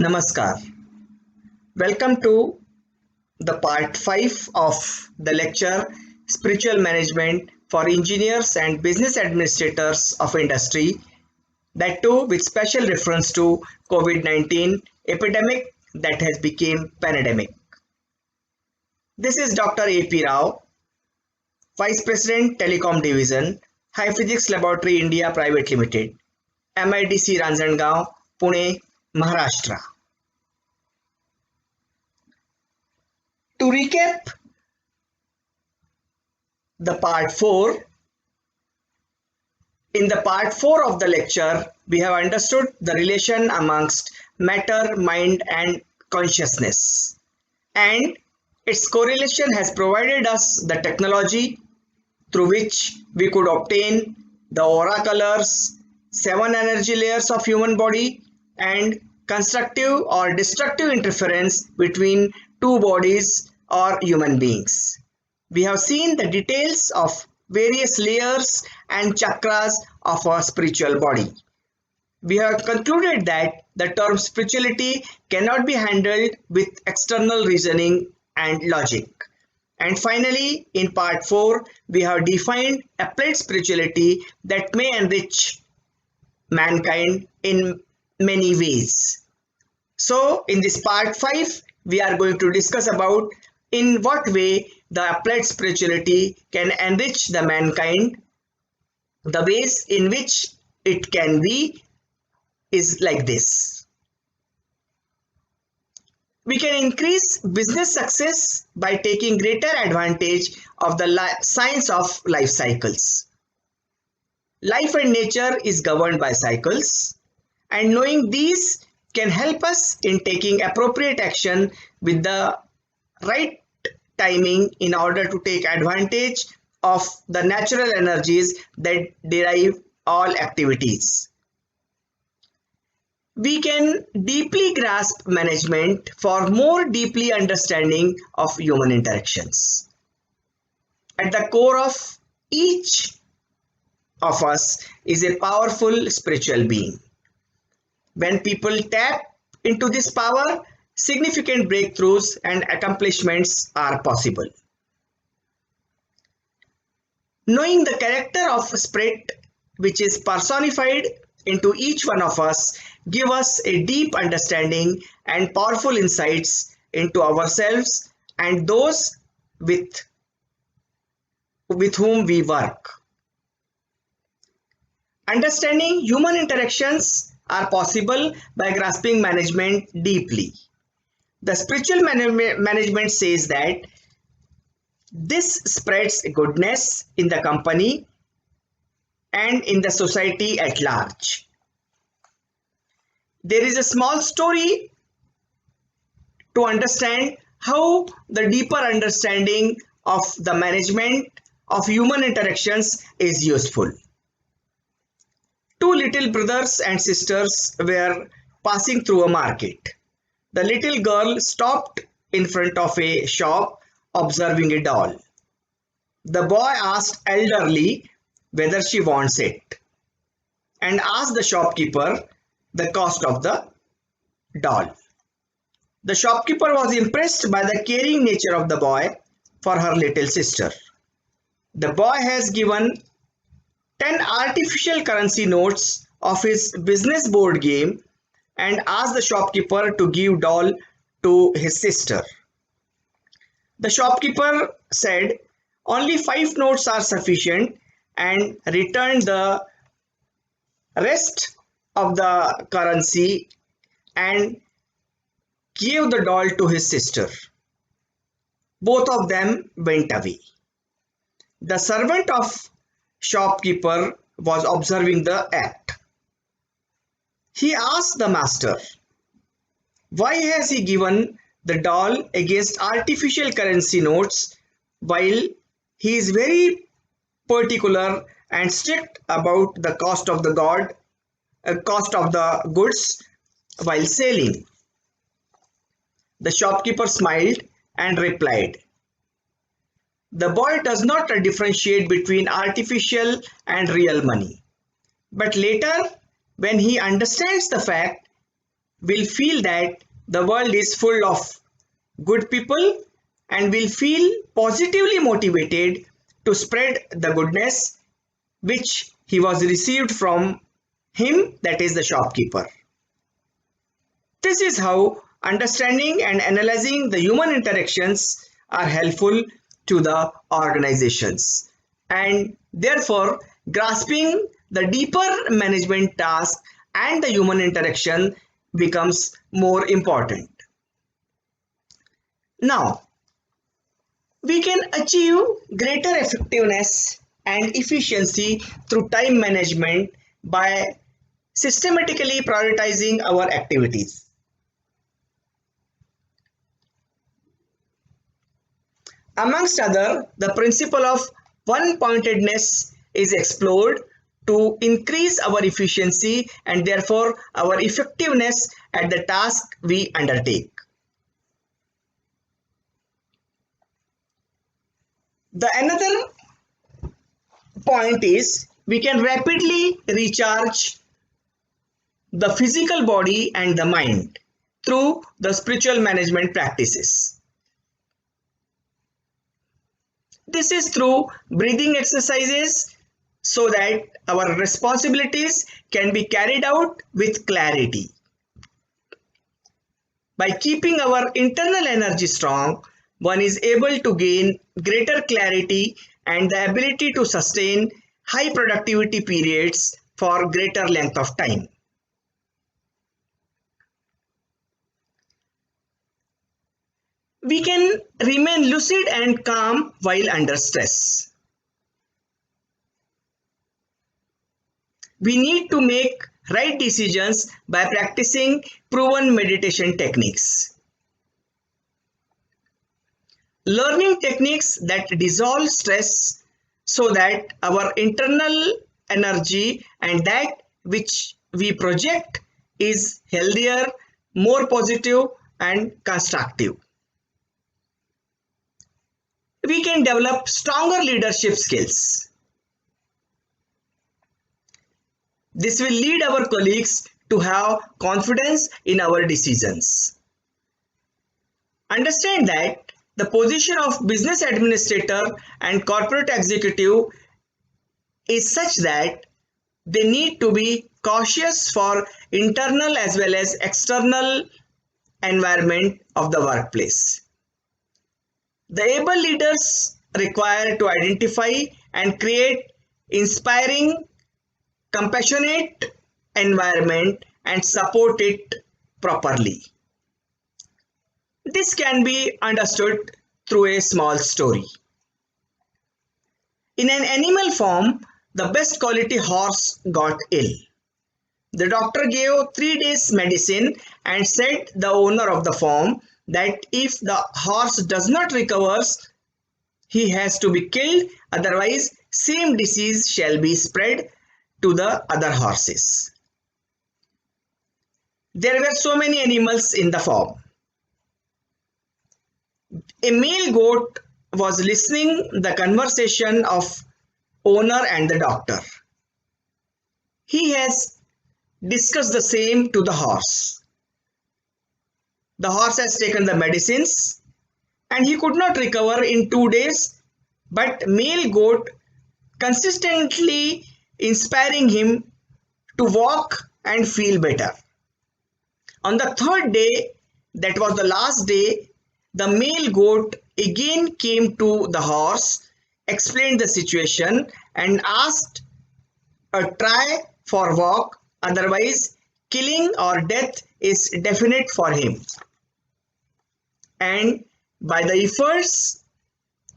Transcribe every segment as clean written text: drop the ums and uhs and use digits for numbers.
Namaskar. Welcome to the part 5 of the lecture Spiritual Management for Engineers and Business Administrators of Industry, that too with special reference to COVID-19 epidemic that has become pandemic. This is Dr. A.P.Rao, Vice President Telecom Division, High Physics Laboratory India Private Limited, MIDC Ranjangaon, Pune, Maharashtra. To recap the part 4, in the part 4 of the lecture, we have understood the relation amongst matter, mind and consciousness, and its correlation has provided us the technology through which we could obtain the aura colors, 7 energy layers of human body and constructive or destructive interference between two bodies or human beings. We have seen the details of various layers and chakras of our spiritual body. We have concluded that the term spirituality cannot be handled with external reasoning and logic. And finally, in part 4, we have defined applied spirituality that may enrich mankind in many ways. So, in this part 5, we are going to discuss about in what way the applied spirituality can enrich the mankind. The ways in which it can be is like this. We can increase business success by taking greater advantage of the science of life cycles. Life and nature is governed by cycles, and knowing these can help us in taking appropriate action with the right timing in order to take advantage of the natural energies that derive all activities. We can deeply grasp management for more deeply understanding of human interactions. At the core of each of us is a powerful spiritual being. When people tap into this power, significant breakthroughs and accomplishments are possible. Knowing the character of spirit which is personified into each one of us give us a deep understanding and powerful insights into ourselves and those with whom we work. Understanding human interactions are possible by grasping management deeply. The spiritual management says that this spreads goodness in the company and in the society at large. There is a small story to understand how the deeper understanding of the management of human interactions is useful. Two little brothers and sisters were passing through a market. The little girl stopped in front of a shop observing a doll. The boy asked elderly whether she wants it and asked the shopkeeper the cost of the doll. The shopkeeper was impressed by the caring nature of the boy for her little sister. The boy has given 10 artificial currency notes of his business board game and asked the shopkeeper to give doll to his sister. The shopkeeper said only 5 notes are sufficient and returned the rest of the currency and gave the doll to his sister. Both of them went away. The servant of shopkeeper was observing the act. He asked the master, why has he given the doll against artificial currency notes while he is very particular and strict about the cost of the goods while selling? The shopkeeper smiled and replied, the boy does not differentiate between artificial and real money. But later, when he understands the fact, will feel that the world is full of good people and will feel positively motivated to spread the goodness which he was received from him, that is the shopkeeper. This is how understanding and analyzing the human interactions are helpful to the organizations, and therefore grasping the deeper management task and the human interaction becomes more important. Now, we can achieve greater effectiveness and efficiency through time management by systematically prioritizing our activities. Amongst other, the principle of one-pointedness is explored to increase our efficiency and therefore our effectiveness at the task we undertake. The another point is we can rapidly recharge the physical body and the mind through the spiritual management practices. This is through breathing exercises so that our responsibilities can be carried out with clarity. By keeping our internal energy strong, one is able to gain greater clarity and the ability to sustain high productivity periods for greater length of time. We can remain lucid and calm while under stress. We need to make right decisions by practicing proven meditation techniques. Learning techniques that dissolve stress so that our internal energy and that which we project is healthier, more positive and constructive. We can develop stronger leadership skills. This will lead our colleagues to have confidence in our decisions. Understand that the position of business administrator and corporate executive is such that they need to be cautious for internal as well as external environment of the workplace. The able leaders require to identify and create inspiring, compassionate environment and support it properly. This can be understood through a small story. In an animal form, the best quality horse got ill. The doctor gave 3 days medicine and said the owner of the farm that if the horse does not recover, he has to be killed, otherwise same disease shall be spread to the other horses. There were so many animals in the farm. A male goat was listening the conversation of owner and the doctor. He has discussed the same to the horse. The horse has taken the medicines and he could not recover in 2 days, but male goat consistently inspiring him to walk and feel better. On the 3rd day, that was the last day, the male goat again came to the horse, explained the situation and asked a try for walk, otherwise killing or death is definite for him. And by the efforts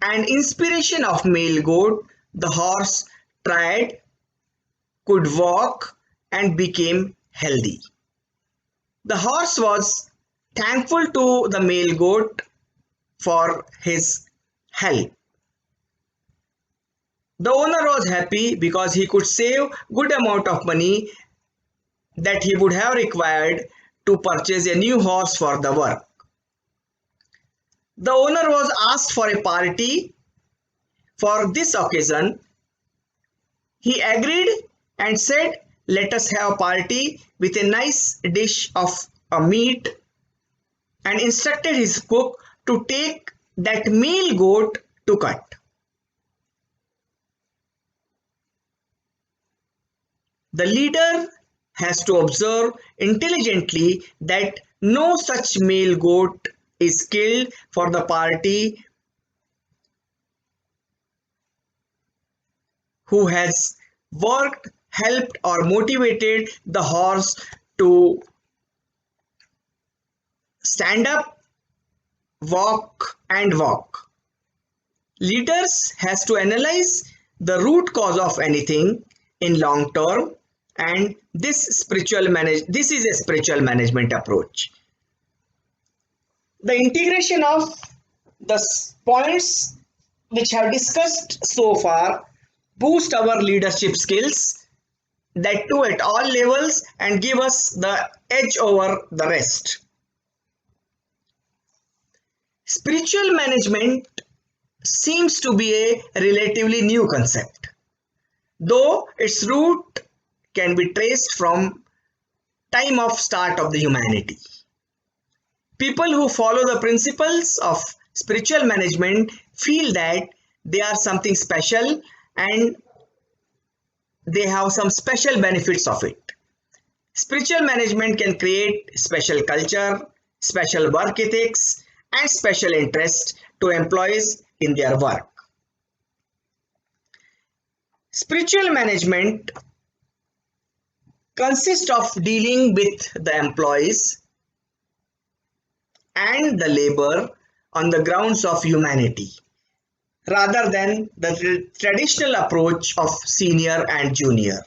and inspiration of male goat, the horse tried, could walk and became healthy. The horse was thankful to the male goat for his help. The owner was happy because he could save good amount of money that he would have required to purchase a new horse for the work. The owner was asked for a party for this occasion. He agreed and said, "Let us have a party with a nice dish of a meat and instructed his cook to take that male goat to cut. The leader has to observe intelligently that no such male goat is killed for the party who has worked, helped, or motivated the horse to stand up, walk, and walk. Leaders has to analyze the root cause of anything in long term, and this is a spiritual management approach. The integration of the points which I have discussed so far boost our leadership skills, that too at all levels, and give us the edge over the rest. Spiritual management seems to be a relatively new concept, though its root can be traced from time of start of the humanity. People who follow the principles of spiritual management feel that they are something special and they have some special benefits of it. Spiritual management can create special culture, special work ethics, and special interest to employees in their work. Spiritual management consists of dealing with the employees and the labor on the grounds of humanity, rather than the traditional approach of senior and junior.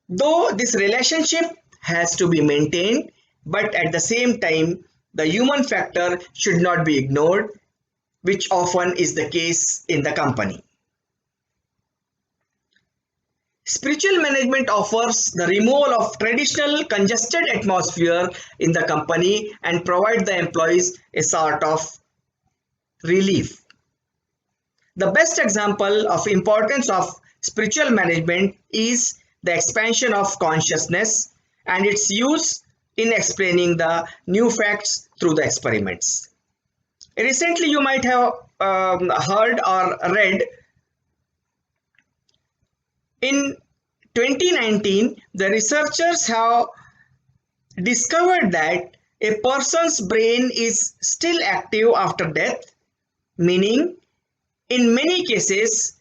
Though this relationship has to be maintained, but at the same time, the human factor should not be ignored, which often is the case in the company. Spiritual management offers the removal of traditional congested atmosphere in the company and provide the employees a sort of relief. The best example of importance of spiritual management is the expansion of consciousness and its use in explaining the new facts through the experiments. Recently, you might have heard or read in 2019, the researchers have discovered that a person's brain is still active after death, meaning in many cases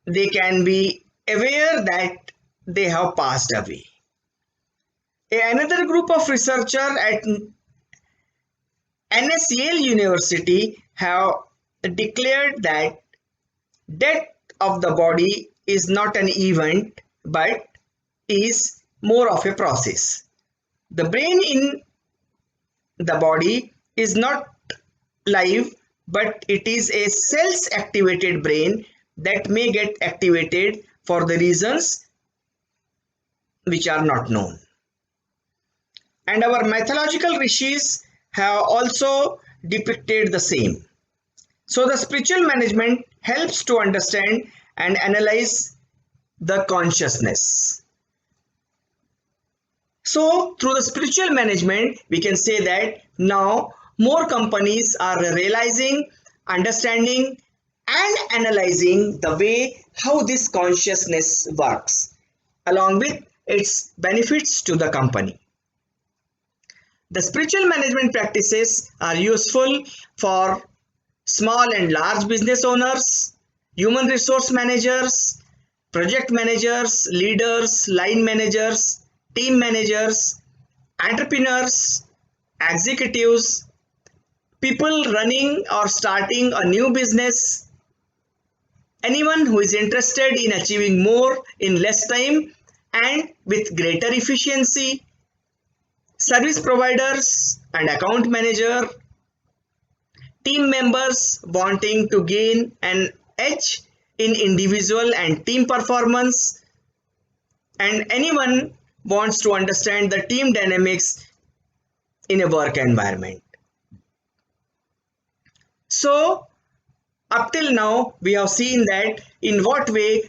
they can be aware that they have passed away. Another group of researchers at Yale University have declared that death of the body is not an event but is more of a process. The brain in the body is not live, but it is a cells activated brain that may get activated for the reasons which are not known. And our mythological rishis have also depicted the same. So the spiritual management helps to understand and analyze the consciousness. So through the spiritual management, we can say that now more companies are realizing, understanding, and analyzing the way how this consciousness works, along with its benefits to the company. The spiritual management practices are useful for small and large business owners, human resource managers, project managers, leaders, line managers, team managers, entrepreneurs, executives, people running or starting a new business, anyone who is interested in achieving more in less time and with greater efficiency, service providers and account manager, team members wanting to gain an edge in individual and team performance, and anyone wants to understand the team dynamics in a work environment. So up till now we have seen that in what way